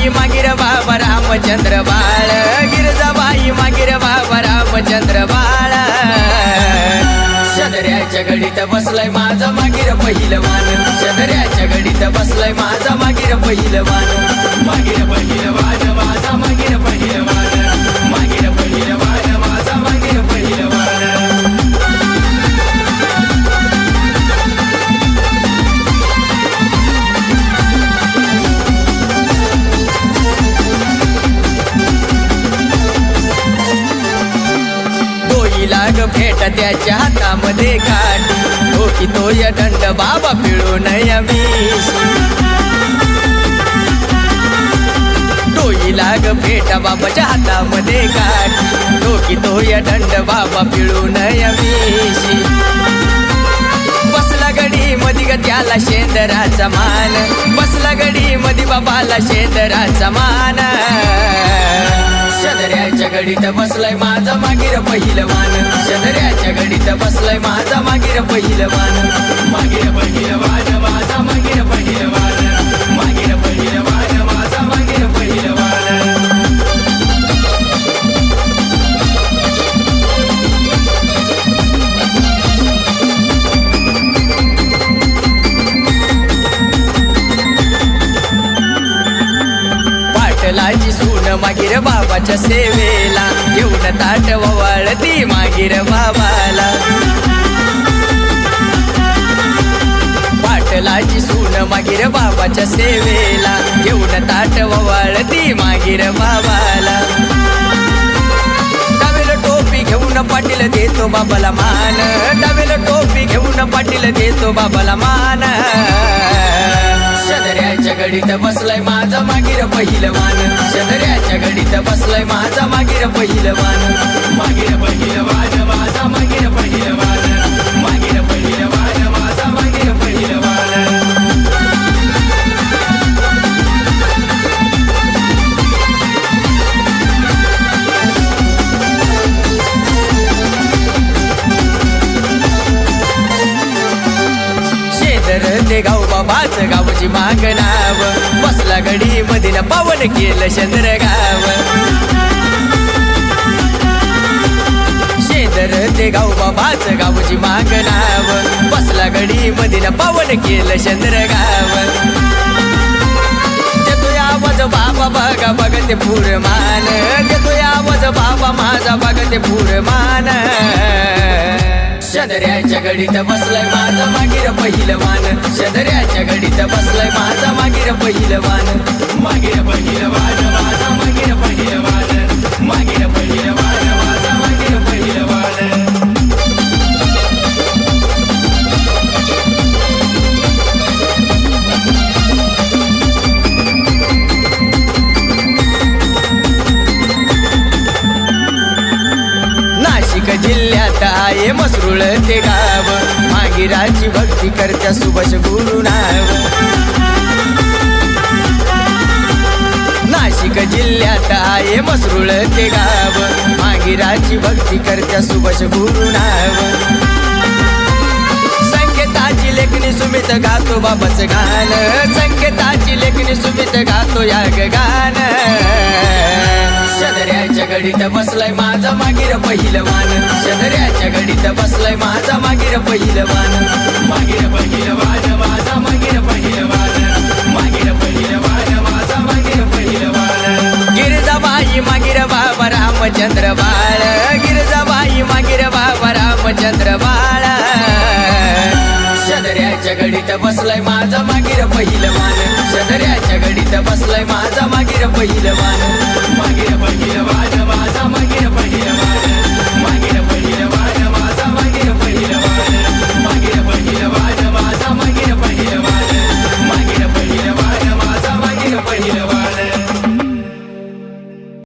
मागीर बाबा रामचंद्र बाळ गिरजाबाई मागीर बाबा रामचंद्र बाळ शेंदऱ्याच्या घडीत बसलाय माझा मागीर पहिलवान शेंदऱ्याच्या घडीत बसलाय माझा मागीर पहिलवान मागीर पहिलवान माझा मागीर पहिलवान मागीर पहिलवान माझा मागीर पहिलवान लाग भेट त्याच्या हातामध्ये काठी डोकी तोय दंड बाबा पिळून यमीश डोई लाग भेट बाबाच्या हातामध्ये काठी डोकी तोय दंड बाबा पिळून यमीश बसला गडी मधी ग त्याला शेंदराचा मान बसला गडी मधी बाबाला शेंदराचा मान शेंदऱ्याच्या घडीत बसलाय माझा मागीर पहिलवान शेंदऱ्याच्या घडीत बसलाय माझा मागीर पहिलवान मागीर पहिलवान माझा मागीर पहिलवान मागीर पहिलवान माझा मागीर पहिलवान पाटलाची सून मागीर बाबाच्या सेवेला घेऊन ताट ववाळती मागीर बाबाला पाटलाची सून मागीर बाबाच्या सेवेला घेऊन ताट ववाळती मागीर बाबाला टावेल टोपी घेऊन पाटील देतो बाबाला मान टावेल टोपी घेऊन पाटील देतो बाबाला मान शेंदऱ्याच्या घडीत बसलाय माझा मागीर पहिलवान शेंदऱ्याच्या घडीत बसलाय माझा मागीर पहिलवान मागीर पहिलवान माझा मागीर पहिलवान मागीर पहिलवान माझा मागीर पहिलवान ते गाव बाबाच गावची माग नाव बसला गडी मधीन पावन केलं शेंदर गाव शेंदर ते गाव बाबाच गावची माग नाव बसला गडी मधीन पावन केलं शेंदर गाव देतोय आवाज बाबा बघा बघते पुरमान देतोय आवाज बाबा माझा बघते पुरमान शेंदऱ्याच्या घडीत बसलाय माझा मागीर पहिलवान शेंदऱ्याच्या घडीत बसलाय माझा मागीर पहिलवान मागीर पहिलवान माझा मागीर पहिलवान मागीर पहिलवान माझा मागीर पहिलवान जिल्ह्यात आहे मसरूळ ते गाव मागीराची भक्ती करत्या सुभाष गुरु नाव नाशिक जिल्ह्यात आहे मसरूळ ते गाव मागीराची भक्ती करत्या सुभाष गुरु नाव संकेताची लेखणी सुमित गातो बाबाचं गाण संकेताची लेखणी सुमित गातो या गाण शेंदऱ्याच्या घडीत बसलाय माझा मागीर पहिलवान शेंदऱ्याच्या घडीत बसलाय माझा मागीर पहिलवान मागीर पहिलवान माझा मागीर पहिलवान मागीर पहिलवान माझा मागीर पहिलवान गिरजाबाई मागीर बाबा रामचंद्र बाळ गिरजाबाई मागीर बाबा रामचंद्र बाळ शेंदऱ्याच्या घडीत बसलाय माझा मागीर पहिलवान शेंदऱ्याच्या घडीत बसलाय माझा मागीर पहिलवान मागीर पहिलवान माझा मागीर पहिलवान